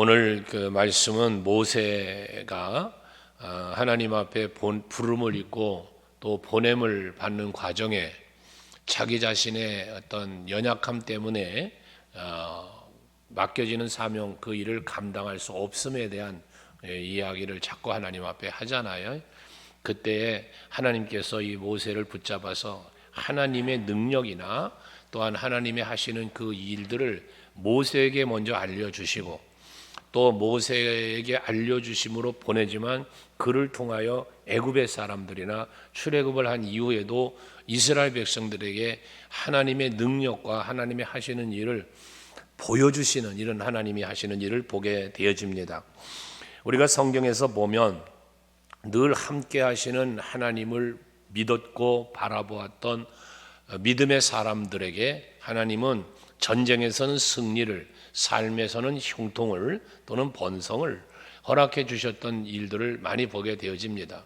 오늘 그 말씀은 모세가 하나님 앞에 부름을 입고 또 보냄을 받는 과정에 자기 자신의 어떤 연약함 때문에 맡겨지는 사명, 그 일을 감당할 수 없음에 대한 이야기를 자꾸 하나님 앞에 하잖아요. 그때에 하나님께서 이 모세를 붙잡아서 하나님의 능력이나 또한 하나님의 하시는 그 일들을 모세에게 먼저 알려주시고 또 모세에게 알려주심으로 보내지만 그를 통하여 애굽의 사람들이나 출애굽을 한 이후에도 이스라엘 백성들에게 하나님의 능력과 하나님의 하시는 일을 보여주시는 이런 하나님이 하시는 일을 보게 되어집니다. 우리가 성경에서 보면 늘 함께 하시는 하나님을 믿었고 바라보았던 믿음의 사람들에게 하나님은 전쟁에서는 승리를, 삶에서는 형통을 또는 번성을 허락해 주셨던 일들을 많이 보게 되어집니다.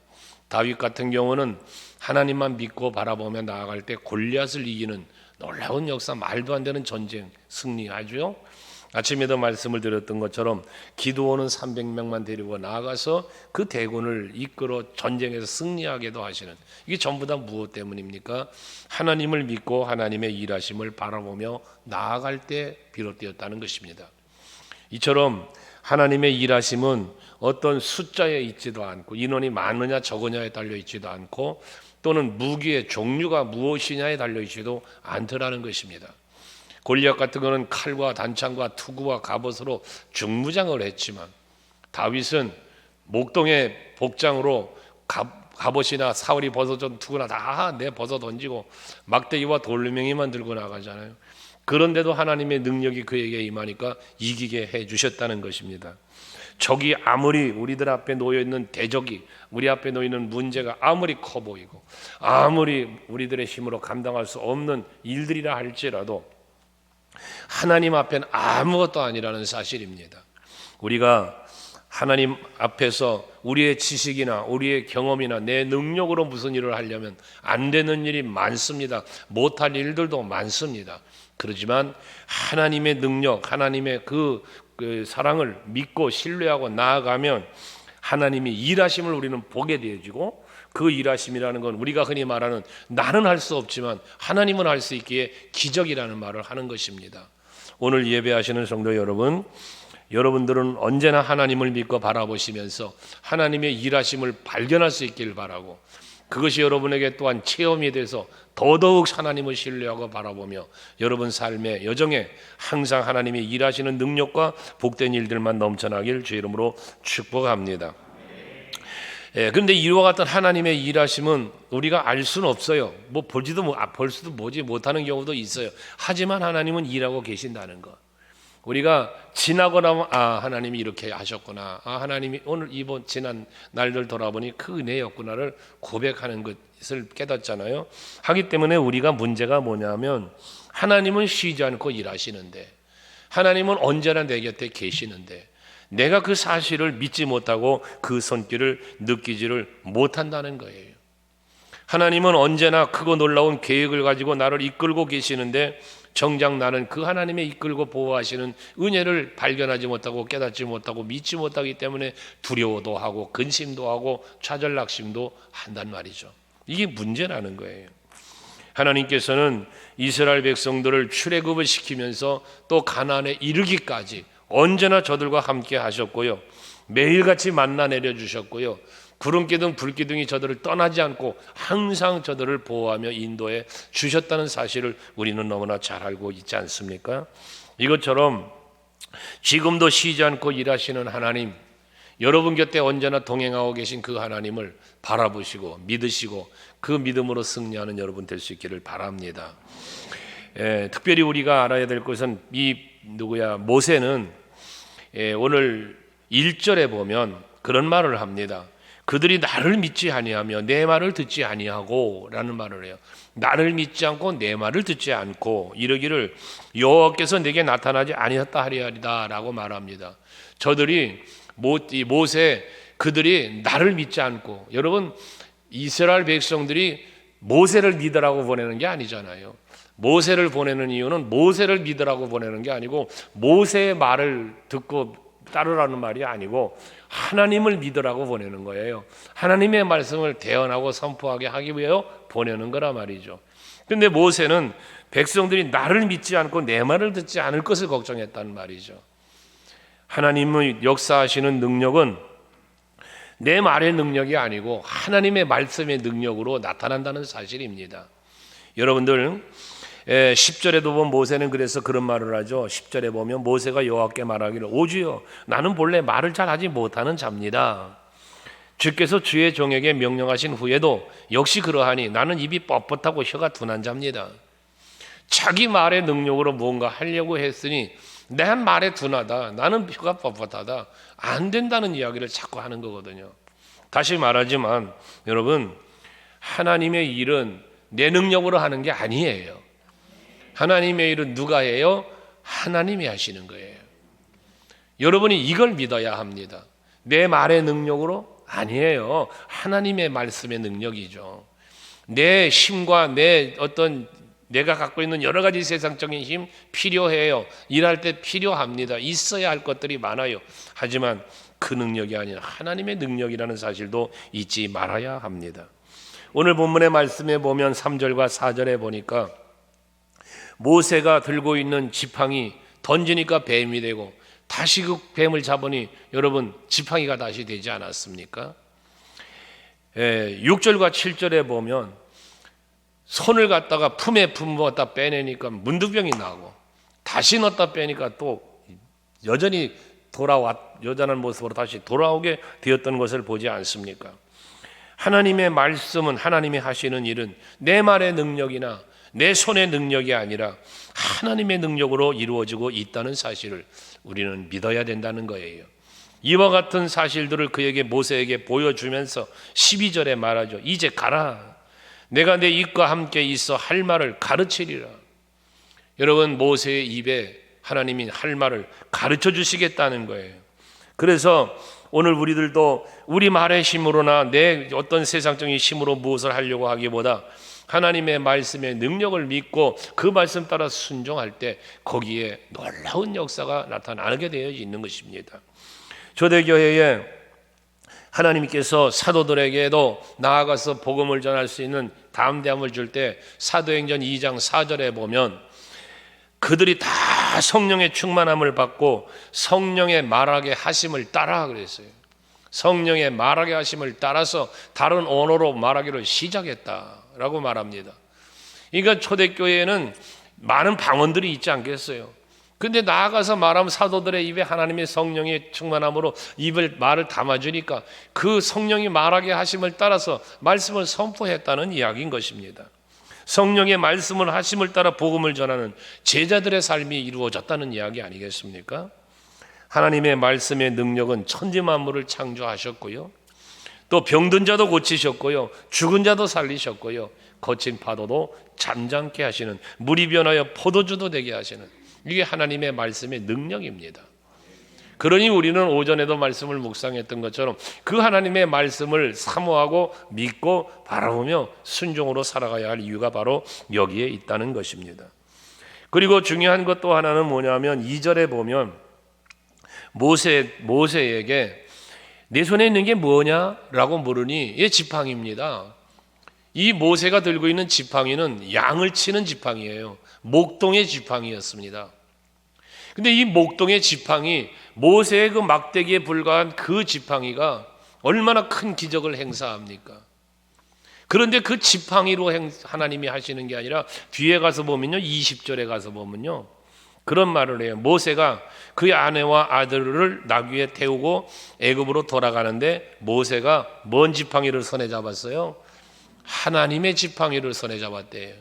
다윗 같은 경우는 하나님만 믿고 바라보며 나아갈 때 골리앗을 이기는 놀라운 역사, 말도 안 되는 전쟁 승리하죠. 아침에도 말씀을 드렸던 것처럼 기드온은 300명만 데리고 나아가서 그 대군을 이끌어 전쟁에서 승리하게도 하시는, 이게 전부 다 무엇 때문입니까? 하나님을 믿고 하나님의 일하심을 바라보며 나아갈 때 비롯되었다는 것입니다. 이처럼 하나님의 일하심은 어떤 숫자에 있지도 않고 인원이 많으냐 적으냐에 달려 있지도 않고 또는 무기의 종류가 무엇이냐에 달려 있지도 않더라는 것입니다. 골리앗 같은 거는 칼과 단창과 투구와 갑옷으로 중무장을 했지만 다윗은 목동의 복장으로 갑옷이나 사울이 벗어준 투구나 다 벗어 던지고 막대기와 돌멩이만 들고 나가잖아요. 그런데도 하나님의 능력이 그에게 임하니까 이기게 해주셨다는 것입니다. 적이 아무리 우리들 앞에 놓여있는 대적이, 우리 앞에 놓이는 문제가 아무리 커 보이고 아무리 우리들의 힘으로 감당할 수 없는 일들이라 할지라도 하나님 앞에는 아무것도 아니라는 사실입니다. 우리가 하나님 앞에서 우리의 지식이나 우리의 경험이나 내 능력으로 무슨 일을 하려면 안 되는 일이 많습니다. 못할 일들도 많습니다. 그렇지만 하나님의 능력, 하나님의 그 사랑을 믿고 신뢰하고 나아가면 하나님이 일하심을 우리는 보게 되어지고, 그 일하심이라는 건 우리가 흔히 말하는 나는 할 수 없지만 하나님은 할 수 있기에 기적이라는 말을 하는 것입니다. 오늘 예배하시는 성도 여러분, 여러분들은 언제나 하나님을 믿고 바라보시면서 하나님의 일하심을 발견할 수 있기를 바라고, 그것이 여러분에게 또한 체험이 돼서 더더욱 하나님을 신뢰하고 바라보며 여러분 삶의 여정에 항상 하나님이 일하시는 능력과 복된 일들만 넘쳐나길 주의 이름으로 축복합니다. 그런데 이와 같은 하나님의 일하심은 우리가 알 수는 없어요. 볼 수도 보지 못하는 경우도 있어요. 하지만 하나님은 일하고 계신다는 것, 우리가 지나고 나면 하나님이 이렇게 하셨구나, 하나님이 오늘 이번 지난 날들 돌아보니 그 은혜였구나를 고백하는 것을 깨닫잖아요. 하기 때문에 우리가 문제가 뭐냐면 하나님은 쉬지 않고 일하시는데, 하나님은 언제나 내 곁에 계시는데 내가 그 사실을 믿지 못하고 그 손길을 느끼지를 못한다는 거예요. 하나님은 언제나 크고 놀라운 계획을 가지고 나를 이끌고 계시는데 정작 나는 그 하나님의 이끌고 보호하시는 은혜를 발견하지 못하고 깨닫지 못하고 믿지 못하기 때문에 두려워도 하고 근심도 하고 좌절낙심도 한단 말이죠. 이게 문제라는 거예요. 하나님께서는 이스라엘 백성들을 출애굽을 시키면서 또 가나안에 이르기까지 언제나 저들과 함께 하셨고요, 매일같이 만나 내려주셨고요, 구름기둥 불기둥이 저들을 떠나지 않고 항상 저들을 보호하며 인도해 주셨다는 사실을 우리는 너무나 잘 알고 있지 않습니까? 이것처럼 지금도 쉬지 않고 일하시는 하나님, 여러분 곁에 언제나 동행하고 계신 그 하나님을 바라보시고 믿으시고 그 믿음으로 승리하는 여러분 될 수 있기를 바랍니다. 특별히 우리가 알아야 될 것은 모세는 오늘 1절에 보면 그런 말을 합니다. 그들이 나를 믿지 아니하며 내 말을 듣지 아니하고 라는 말을 해요. 나를 믿지 않고 내 말을 듣지 않고 이르기를 여호와께서 내게 나타나지 아니하였다 하리이다 라고 말합니다. 그들이 나를 믿지 않고, 여러분 이스라엘 백성들이 모세를 믿으라고 보내는 게 아니잖아요. 모세를 보내는 이유는 모세를 믿으라고 보내는 게 아니고 모세의 말을 듣고 따르라는 말이 아니고 하나님을 믿으라고 보내는 거예요. 하나님의 말씀을 대언하고 선포하게 하기 위해 보내는 거라 말이죠. 근데 모세는 백성들이 나를 믿지 않고 내 말을 듣지 않을 것을 걱정했단 말이죠. 하나님의 역사하시는 능력은 내 말의 능력이 아니고 하나님의 말씀의 능력으로 나타난다는 사실입니다. 여러분들 10절에도 보면 모세는 그래서 그런 말을 하죠. 10절에 보면 모세가 여호와께 말하기를 오주여 나는 본래 말을 잘하지 못하는 자입니다. 주께서 주의 종에게 명령하신 후에도 역시 그러하니 나는 입이 뻣뻣하고 혀가 둔한 자입니다. 자기 말의 능력으로 뭔가 하려고 했으니 내 말에 둔하다, 나는 혀가 뻣뻣하다, 안 된다는 이야기를 자꾸 하는 거거든요. 다시 말하지만 여러분, 하나님의 일은 내 능력으로 하는 게 아니에요. 하나님의 일은 누가 해요? 하나님이 하시는 거예요. 여러분이 이걸 믿어야 합니다. 내 말의 능력으로? 아니에요. 하나님의 말씀의 능력이죠. 내 힘과 내 어떤 내가 갖고 있는 여러 가지 세상적인 힘 필요해요. 일할 때 필요합니다. 있어야 할 것들이 많아요. 하지만 그 능력이 아니라 하나님의 능력이라는 사실도 잊지 말아야 합니다. 오늘 본문의 말씀에 보면 3절과 4절에 보니까 모세가 들고 있는 지팡이 던지니까 뱀이 되고 다시 그 뱀을 잡으니 여러분 지팡이가 다시 되지 않았습니까? 6절과 7절에 보면 손을 갖다가 품에 품었다 빼내니까 문두병이 나고 다시 넣었다 빼니까 또 여전히 여전한 모습으로 다시 돌아오게 되었던 것을 보지 않습니까? 하나님의 말씀은 하나님이 하시는 일은 내 말의 능력이나 내 손의 능력이 아니라 하나님의 능력으로 이루어지고 있다는 사실을 우리는 믿어야 된다는 거예요. 이와 같은 사실들을 그에게 모세에게 보여주면서 12절에 말하죠. 이제 가라. 내가 내 입과 함께 있어 할 말을 가르치리라. 여러분 모세의 입에 하나님이 할 말을 가르쳐 주시겠다는 거예요. 그래서 오늘 우리들도 우리 말의 힘으로나 내 어떤 세상적인 힘으로 무엇을 하려고 하기보다 하나님의 말씀의 능력을 믿고 그 말씀 따라 순종할 때 거기에 놀라운 역사가 나타나게 되어 있는 것입니다. 초대교회에 하나님께서 사도들에게도 나아가서 복음을 전할 수 있는 담대함을 줄 때 사도행전 2장 4절에 보면 그들이 다 성령의 충만함을 받고 성령의 말하게 하심을 따라 그랬어요. 성령의 말하게 하심을 따라서 다른 언어로 말하기를 시작했다라고 말합니다. 그러니까 초대교회에는 많은 방언들이 있지 않겠어요? 근데 나아가서 말하면 사도들의 입에 하나님의 성령의 충만함으로 말을 담아주니까 그 성령이 말하게 하심을 따라서 말씀을 선포했다는 이야기인 것입니다. 성령의 말씀을 하심을 따라 복음을 전하는 제자들의 삶이 이루어졌다는 이야기 아니겠습니까? 하나님의 말씀의 능력은 천지 만물을 창조하셨고요. 또 병든 자도 고치셨고요. 죽은 자도 살리셨고요. 거친 파도도 잠잠케 하시는, 물이 변하여 포도주도 되게 하시는, 이게 하나님의 말씀의 능력입니다. 그러니 우리는 오전에도 말씀을 묵상했던 것처럼 그 하나님의 말씀을 사모하고 믿고 바라보며 순종으로 살아가야 할 이유가 바로 여기에 있다는 것입니다. 그리고 중요한 것 또 하나는 뭐냐면 2절에 보면 모세에게 내 손에 있는 게 뭐냐라고 물으니 이게 지팡이입니다. 이 모세가 들고 있는 지팡이는 양을 치는 지팡이예요. 목동의 지팡이였습니다. 근데 이 목동의 지팡이, 모세의 그 막대기에 불과한 그 지팡이가 얼마나 큰 기적을 행사합니까? 그런데 그 지팡이로 하나님이 하시는 게 아니라 뒤에 가서 보면요, 20절에 가서 보면요, 그런 말을 해요. 모세가 그의 아내와 아들을 나귀에 태우고 애굽으로 돌아가는데 모세가 뭔 지팡이를 손에 잡았어요? 하나님의 지팡이를 손에 잡았대요.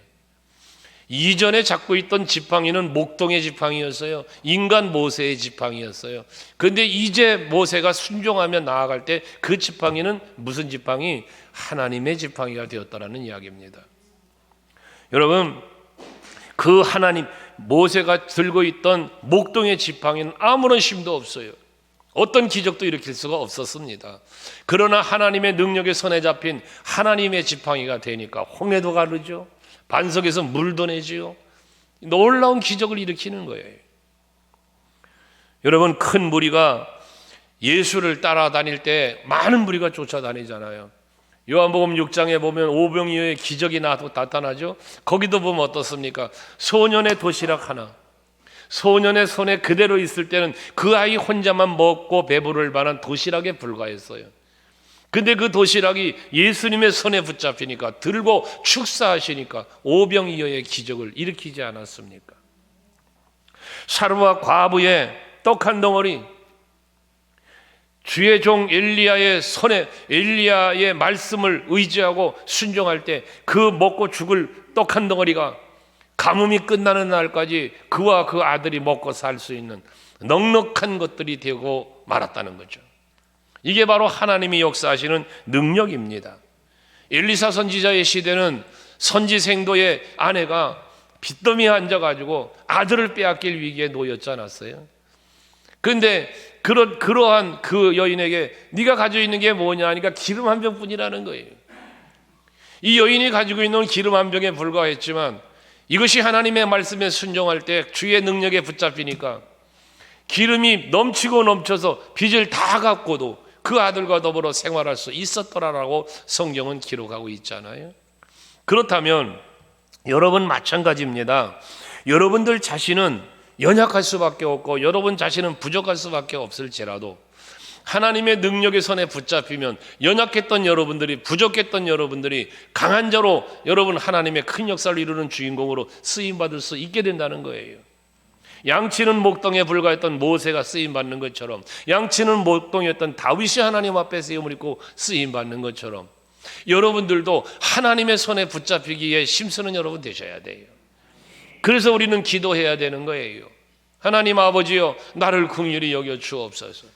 이전에 잡고 있던 지팡이는 목동의 지팡이였어요. 인간 모세의 지팡이였어요. 그런데 이제 모세가 순종하며 나아갈 때 그 지팡이는 무슨 지팡이? 하나님의 지팡이가 되었다라는 이야기입니다. 여러분, 그 하나님, 모세가 들고 있던 목동의 지팡이는 아무런 힘도 없어요. 어떤 기적도 일으킬 수가 없었습니다. 그러나 하나님의 능력에 손에 잡힌 하나님의 지팡이가 되니까 홍해도 가르죠. 반석에서 물도 내지요. 놀라운 기적을 일으키는 거예요. 여러분, 큰 무리가 예수를 따라다닐 때 많은 무리가 쫓아다니잖아요. 요한복음 6장에 보면 오병이어의 기적이 나타나죠. 거기도 보면 어떻습니까? 소년의 도시락 하나, 소년의 손에 그대로 있을 때는 그 아이 혼자만 먹고 배부를 만한 도시락에 불과했어요. 근데 그 도시락이 예수님의 손에 붙잡히니까, 들고 축사하시니까 오병이어의 기적을 일으키지 않았습니까? 사르와 과부의 떡 한 덩어리, 주의 종 엘리야의 손에, 엘리야의 말씀을 의지하고 순종할 때 그 먹고 죽을 떡 한 덩어리가 가뭄이 끝나는 날까지 그와 그 아들이 먹고 살 수 있는 넉넉한 것들이 되고 말았다는 거죠. 이게 바로 하나님이 역사하시는 능력입니다. 엘리사 선지자의 시대는 선지생도의 아내가 빚더미에 앉아가지고 아들을 빼앗길 위기에 놓였지 않았어요? 그런데 그러한 그 여인에게 네가 가지고 있는 게 뭐냐 하니까 기름 한 병뿐이라는 거예요. 이 여인이 가지고 있는 기름 한 병에 불과했지만 이것이 하나님의 말씀에 순종할 때 주의 능력에 붙잡히니까 기름이 넘치고 넘쳐서 빚을 다 갚고도 그 아들과 더불어 생활할 수 있었더라라고 성경은 기록하고 있잖아요. 그렇다면 여러분 마찬가지입니다. 여러분들 자신은 연약할 수밖에 없고 여러분 자신은 부족할 수밖에 없을지라도 하나님의 능력의 손에 붙잡히면 연약했던 여러분들이, 부족했던 여러분들이 강한 자로 여러분 하나님의 큰 역사를 이루는 주인공으로 쓰임받을 수 있게 된다는 거예요. 양치는 목동에 불과했던 모세가 쓰임받는 것처럼, 양치는 목동이었던 다윗이 하나님 앞에 쓰임을 입고 쓰임받는 것처럼 여러분들도 하나님의 손에 붙잡히기에 힘쓰는 여러분 되셔야 돼요. 그래서 우리는 기도해야 되는 거예요. 하나님 아버지여, 나를 긍휼히 여겨 주옵소서.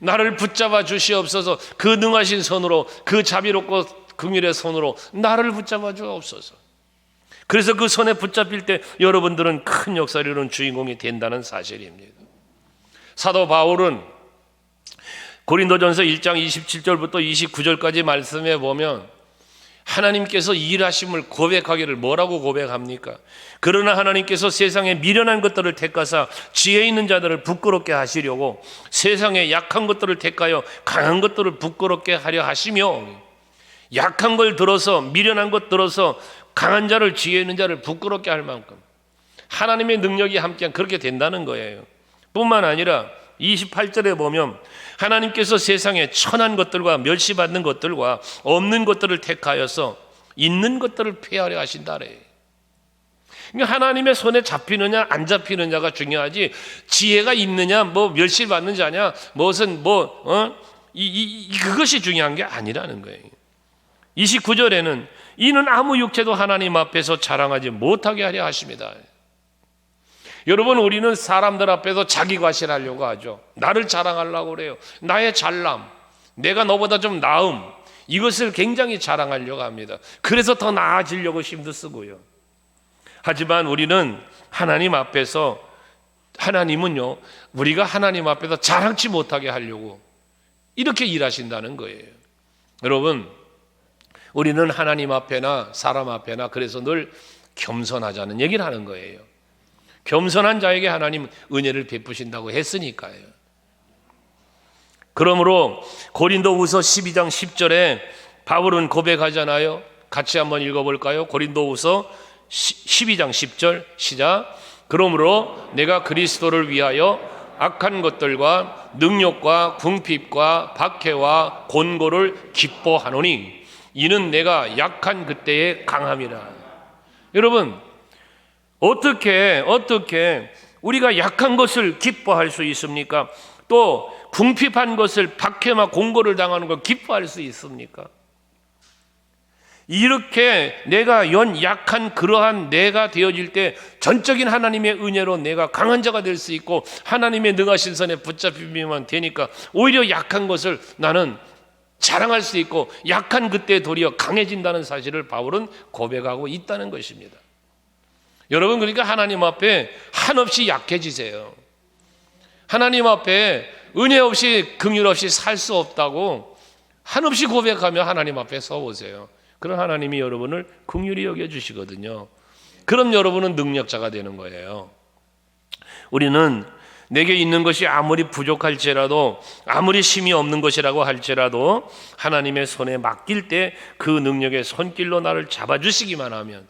나를 붙잡아 주시옵소서. 그 능하신 손으로, 그 자비롭고 긍휼의 손으로 나를 붙잡아 주옵소서. 그래서 그 손에 붙잡힐 때 여러분들은 큰 역사를 이루는 주인공이 된다는 사실입니다. 사도 바울은 고린도전서 1장 27절부터 29절까지 말씀해 보면 하나님께서 일하심을 고백하기를 뭐라고 고백합니까? 그러나 하나님께서 세상에 미련한 것들을 택하사 지혜 있는 자들을 부끄럽게 하시려고 세상에 약한 것들을 택하여 강한 것들을 부끄럽게 하려 하시며, 약한 걸 들어서, 미련한 것 들어서 강한 자를, 지혜 있는 자를 부끄럽게 할 만큼 하나님의 능력이 함께한 그렇게 된다는 거예요. 뿐만 아니라 28절에 보면 하나님께서 세상에 천한 것들과 멸시받는 것들과 없는 것들을 택하여서 있는 것들을 폐하려 하신다래. 그러니까 하나님의 손에 잡히느냐 안 잡히느냐가 중요하지, 지혜가 있느냐 뭐 멸시받는 자냐 무슨 그것이 중요한 게 아니라는 거예요. 29절에는 이는 아무 육체도 하나님 앞에서 자랑하지 못하게 하려 하십니다. 여러분, 우리는 사람들 앞에서 자기 과시하려고 하죠. 나를 자랑하려고 그래요. 나의 잘남, 내가 너보다 좀 나음, 이것을 굉장히 자랑하려고 합니다. 그래서 더 나아지려고 힘도 쓰고요. 하지만 우리는 하나님 앞에서, 하나님은요, 우리가 하나님 앞에서 자랑치 못하게 하려고 이렇게 일하신다는 거예요. 여러분, 우리는 하나님 앞에나 사람 앞에나 그래서 늘 겸손하자는 얘기를 하는 거예요. 겸손한 자에게 하나님은 은혜를 베푸신다고 했으니까요. 그러므로 고린도후서 12장 10절에 바울은 고백하잖아요. 같이 한번 읽어볼까요? 고린도후서 12장 10절 시작. 그러므로 내가 그리스도를 위하여 악한 것들과 능욕과 궁핍과 박해와 곤고를 기뻐하노니 이는 내가 약한 그때의 강함이라. 여러분, 어떻게 우리가 약한 것을 기뻐할 수 있습니까? 또 궁핍한 것을, 박해와 공고를 당하는 걸 기뻐할 수 있습니까? 이렇게 내가 약한 그러한 내가 되어질 때 전적인 하나님의 은혜로 내가 강한 자가 될 수 있고 하나님의 능하신 손에 붙잡히면 되니까 오히려 약한 것을 나는 자랑할 수 있고 약한 그때 도리어 강해진다는 사실을 바울은 고백하고 있다는 것입니다. 여러분, 그러니까 하나님 앞에 한없이 약해지세요. 하나님 앞에 은혜 없이 긍휼 없이 살 수 없다고 한없이 고백하며 하나님 앞에 서보세요. 그런 하나님이 여러분을 긍휼히 여겨주시거든요. 그럼 여러분은 능력자가 되는 거예요. 우리는 내게 있는 것이 아무리 부족할지라도, 아무리 힘이 없는 것이라고 할지라도 하나님의 손에 맡길 때 그 능력의 손길로 나를 잡아주시기만 하면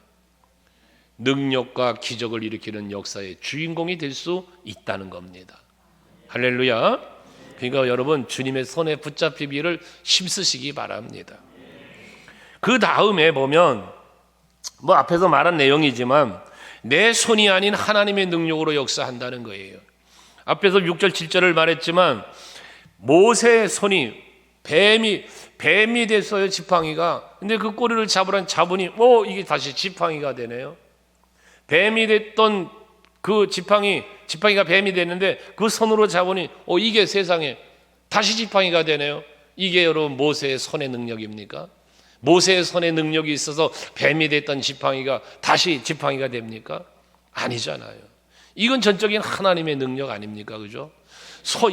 능력과 기적을 일으키는 역사의 주인공이 될 수 있다는 겁니다. 할렐루야. 그러니까 여러분, 주님의 손에 붙잡히기를 힘쓰시기 바랍니다. 그 다음에 보면 앞에서 말한 내용이지만 내 손이 아닌 하나님의 능력으로 역사한다는 거예요. 앞에서 6절 7절을 말했지만 모세의 손이 뱀이 됐어요. 지팡이가. 근데 그 꼬리를 잡으니 이게 다시 지팡이가 되네요. 뱀이 됐던 그 지팡이가 뱀이 됐는데 그 손으로 잡으니 이게 세상에 다시 지팡이가 되네요. 이게 여러분 모세의 손의 능력입니까? 모세의 손에 능력이 있어서 뱀이 됐던 지팡이가 다시 지팡이가 됩니까? 아니잖아요. 이건 전적인 하나님의 능력 아닙니까? 그죠?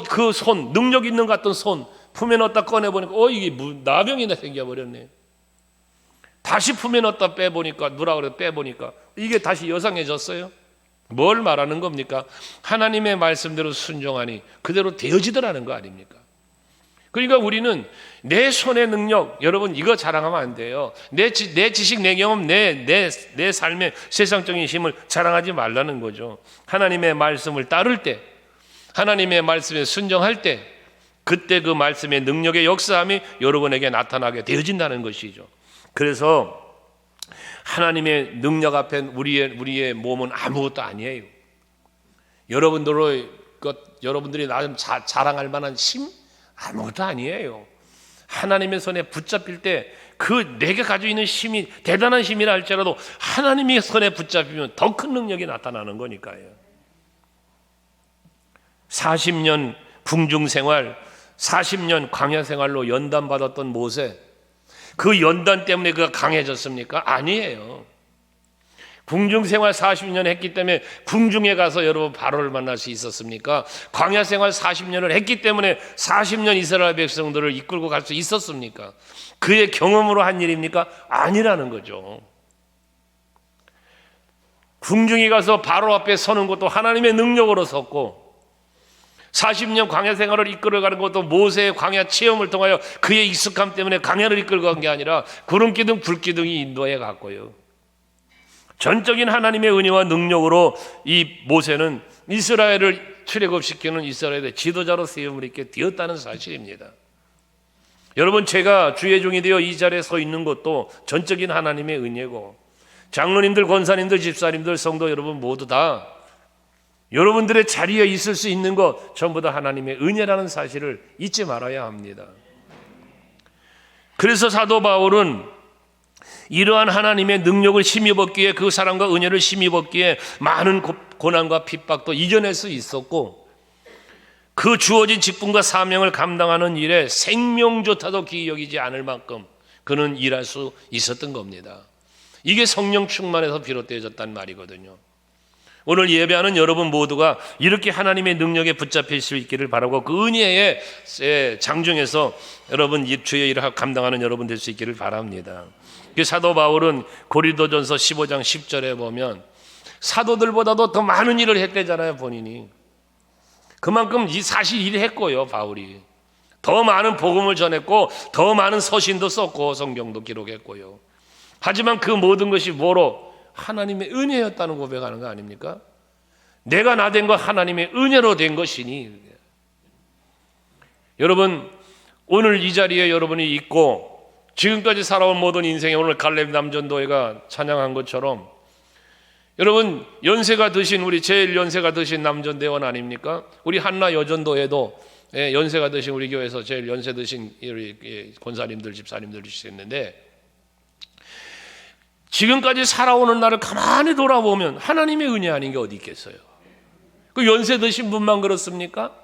그 손, 능력 있는 것 같던 손 품에 넣었다 꺼내보니까 이게 나병이나 생겨버렸네. 다시 품에 넣었다 빼보니까 빼보니까 이게 다시 여성해졌어요. 뭘 말하는 겁니까? 하나님의 말씀대로 순종하니 그대로 되어지더라는 거 아닙니까? 그러니까 우리는 내 손의 능력, 여러분 이거 자랑하면 안 돼요. 내 지식, 내 경험, 내 삶의 세상적인 힘을 자랑하지 말라는 거죠. 하나님의 말씀을 따를 때, 하나님의 말씀에 순종할 때, 그때 그 말씀의 능력의 역사함이 여러분에게 나타나게 되어진다는 것이죠. 그래서 하나님의 능력 앞에 우리의 몸은 아무것도 아니에요. 여러분들이 나름 자랑할 만한 힘? 아무것도 아니에요. 하나님의 손에 붙잡힐 때 내가 가지고 있는 힘이 대단한 힘이라 할지라도 하나님의 손에 붙잡히면 더 큰 능력이 나타나는 거니까요. 40년 궁중생활, 40년 광야생활로 연단받았던 모세, 그 연단 때문에 그가 강해졌습니까? 아니에요. 궁중생활 40년 했기 때문에 궁중에 가서 여러분 바로를 만날 수 있었습니까? 광야생활 40년을 했기 때문에 40년 이스라엘 백성들을 이끌고 갈 수 있었습니까? 그의 경험으로 한 일입니까? 아니라는 거죠. 궁중에 가서 바로 앞에 서는 것도 하나님의 능력으로 섰고, 40년 광야생활을 이끌어가는 것도 모세의 광야 체험을 통하여 그의 익숙함 때문에 광야를 이끌고 간 게 아니라 구름기둥 불기둥이 인도해 갔고요. 전적인 하나님의 은혜와 능력으로 이 모세는 이스라엘을 출애굽시키는 이스라엘의 지도자로 세움을 입게 되었다는 사실입니다. 여러분, 제가 주의 종이 되어 이 자리에 서 있는 것도 전적인 하나님의 은혜고, 장로님들, 권사님들, 집사님들, 성도 여러분 모두 다 여러분들의 자리에 있을 수 있는 것 전부 다 하나님의 은혜라는 사실을 잊지 말아야 합니다. 그래서 사도 바울은 이러한 하나님의 능력을 힘입었기에, 그 사랑과 은혜를 힘입었기에 많은 고난과 핍박도 이겨낼 수 있었고, 그 주어진 직분과 사명을 감당하는 일에 생명조차도 귀히 여기지 않을 만큼 그는 일할 수 있었던 겁니다. 이게 성령 충만에서 비롯되어졌단 말이거든요. 오늘 예배하는 여러분 모두가 이렇게 하나님의 능력에 붙잡힐 수 있기를 바라고, 그 은혜의 장중에서 여러분 주의 일을 감당하는 여러분 될 수 있기를 바랍니다. 사도 바울은 고린도전서 15장 10절에 보면 사도들보다도 더 많은 일을 했대잖아요. 본인이 그만큼 사실 일을 했고요. 바울이 더 많은 복음을 전했고 더 많은 서신도 썼고 성경도 기록했고요. 하지만 그 모든 것이 뭐로? 하나님의 은혜였다는 고백하는 거 아닙니까? 내가 나 된 거 하나님의 은혜로 된 것이니. 여러분, 오늘 이 자리에 여러분이 있고 지금까지 살아온 모든 인생에 오늘 갈렙 남전도회가 찬양한 것처럼, 여러분 연세가 드신 우리 제일 연세가 드신 남전대원 아닙니까? 우리 한나 여전도회도 연세가 드신 우리 교회에서 제일 연세 드신 우리 권사님들, 집사님들 있었는데, 지금까지 살아오는 날을 가만히 돌아보면 하나님의 은혜 아닌 게 어디 있겠어요? 그 연세 드신 분만 그렇습니까?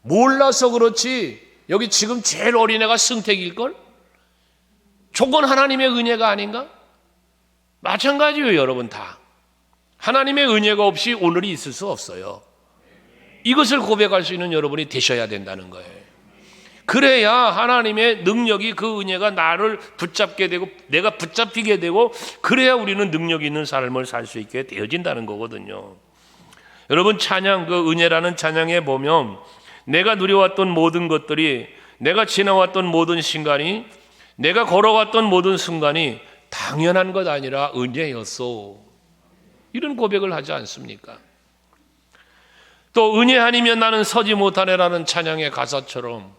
몰라서 그렇지 여기 지금 제일 어린애가 승택일걸? 저건 하나님의 은혜가 아닌가? 마찬가지예요. 여러분 다 하나님의 은혜가 없이 오늘이 있을 수 없어요. 이것을 고백할 수 있는 여러분이 되셔야 된다는 거예요. 그래야 하나님의 능력이, 그 은혜가 나를 붙잡게 되고 내가 붙잡히게 되고, 그래야 우리는 능력 있는 삶을 살 수 있게 되어진다는 거거든요. 여러분, 찬양, 그 은혜라는 찬양에 보면 내가 누려왔던 모든 것들이, 내가 지나왔던 모든 순간이, 내가 걸어왔던 모든 순간이 당연한 것 아니라 은혜였소, 이런 고백을 하지 않습니까? 또 은혜 아니면 나는 서지 못하네라는 찬양의 가사처럼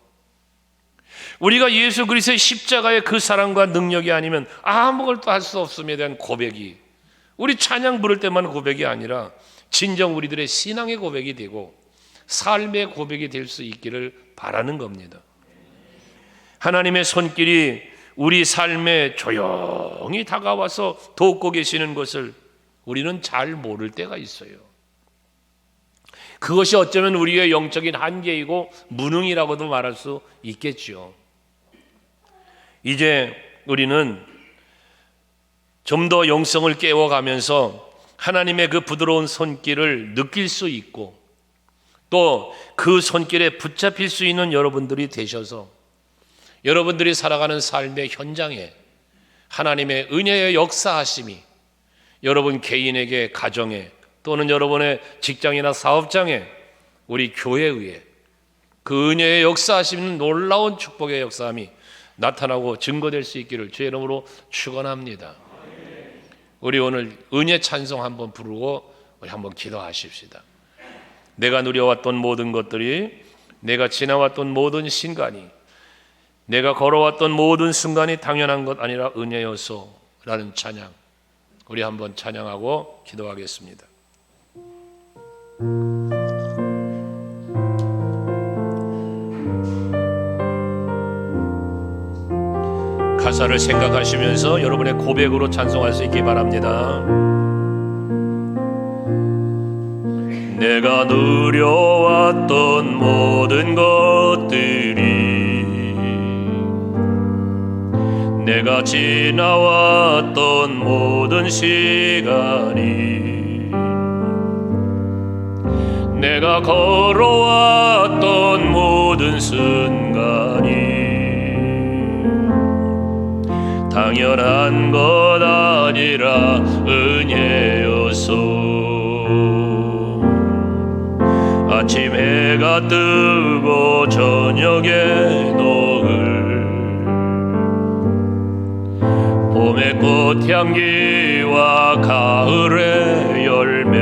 우리가 예수 그리스도의 십자가의 그 사랑과 능력이 아니면 아무것도 할 수 없음에 대한 고백이, 우리 찬양 부를 때만 고백이 아니라 진정 우리들의 신앙의 고백이 되고 삶의 고백이 될 수 있기를 바라는 겁니다. 하나님의 손길이 우리 삶에 조용히 다가와서 돕고 계시는 것을 우리는 잘 모를 때가 있어요. 그것이 어쩌면 우리의 영적인 한계이고 무능이라고도 말할 수 있겠죠. 이제 우리는 좀 더 영성을 깨워가면서 하나님의 그 부드러운 손길을 느낄 수 있고 또 그 손길에 붙잡힐 수 있는 여러분들이 되셔서 여러분들이 살아가는 삶의 현장에 하나님의 은혜의 역사하심이 여러분 개인에게, 가정에, 또는 여러분의 직장이나 사업장에, 우리 교회에 그 은혜의 역사하시는 놀라운 축복의 역사함이 나타나고 증거될 수 있기를 주의 이름으로 축원합니다. 우리 오늘 은혜 찬송 한번 부르고 우리 한번 기도하십시다. 내가 누려왔던 모든 것들이, 내가 지나왔던 모든 순간이, 내가 걸어왔던 모든 순간이 당연한 것 아니라 은혜여서라는 찬양, 우리 한번 찬양하고 기도하겠습니다. 가사를 생각하시면서 여러분의 고백으로 찬송할 수 있기 바랍니다. 내가 누려왔던 모든 것들이, 내가 지나왔던 모든 시간이, 내가 걸어왔던 모든 순간이 당연한 것 아니라 은혜여서 아침 해가 뜨고 저녁에 노을, 봄의 꽃향기와 가을의 열매,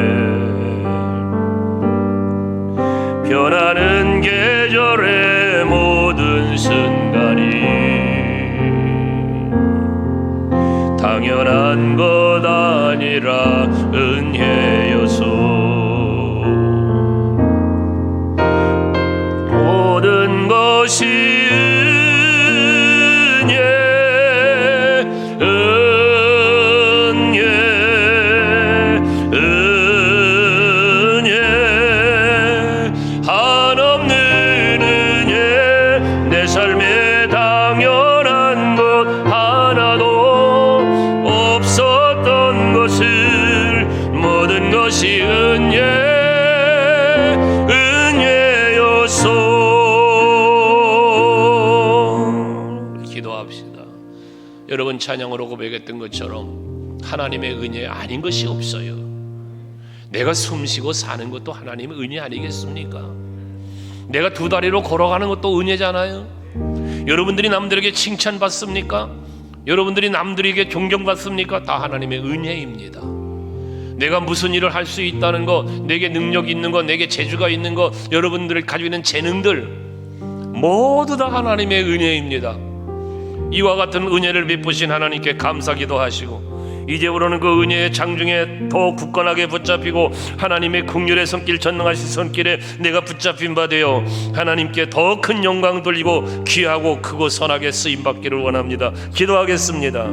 변하는 계절의 모든 순간이 당연한 것 아니라 은혜여서 모든 것이 은혜 한없는 은혜, 내 삶에 당연한 것 하나도 없었던 것을 모든 것이 은혜여서. 기도합시다. 여러분 찬양으로 고백했던 것처럼 하나님의 은혜 아닌 것이 없어요. 내가 숨쉬고 사는 것도 하나님의 은혜 아니겠습니까? 내가 두 다리로 걸어가는 것도 은혜잖아요. 여러분들이 남들에게 칭찬받습니까? 여러분들이 남들에게 존경받습니까? 다 하나님의 은혜입니다. 내가 무슨 일을 할 수 있다는 것, 내게 능력이 있는 것, 내게 재주가 있는 것, 여러분들이 가지고 있는 재능들 모두 다 하나님의 은혜입니다. 이와 같은 은혜를 베푸신 하나님께 감사기도 하시고 이제부로는 그 은혜의 장중에 더 굳건하게 붙잡히고 하나님의 긍휼의 손길, 전능하신 손길에 내가 붙잡힌 바 되어 하나님께 더 큰 영광 돌리고 귀하고 크고 선하게 쓰임받기를 원합니다. 기도하겠습니다.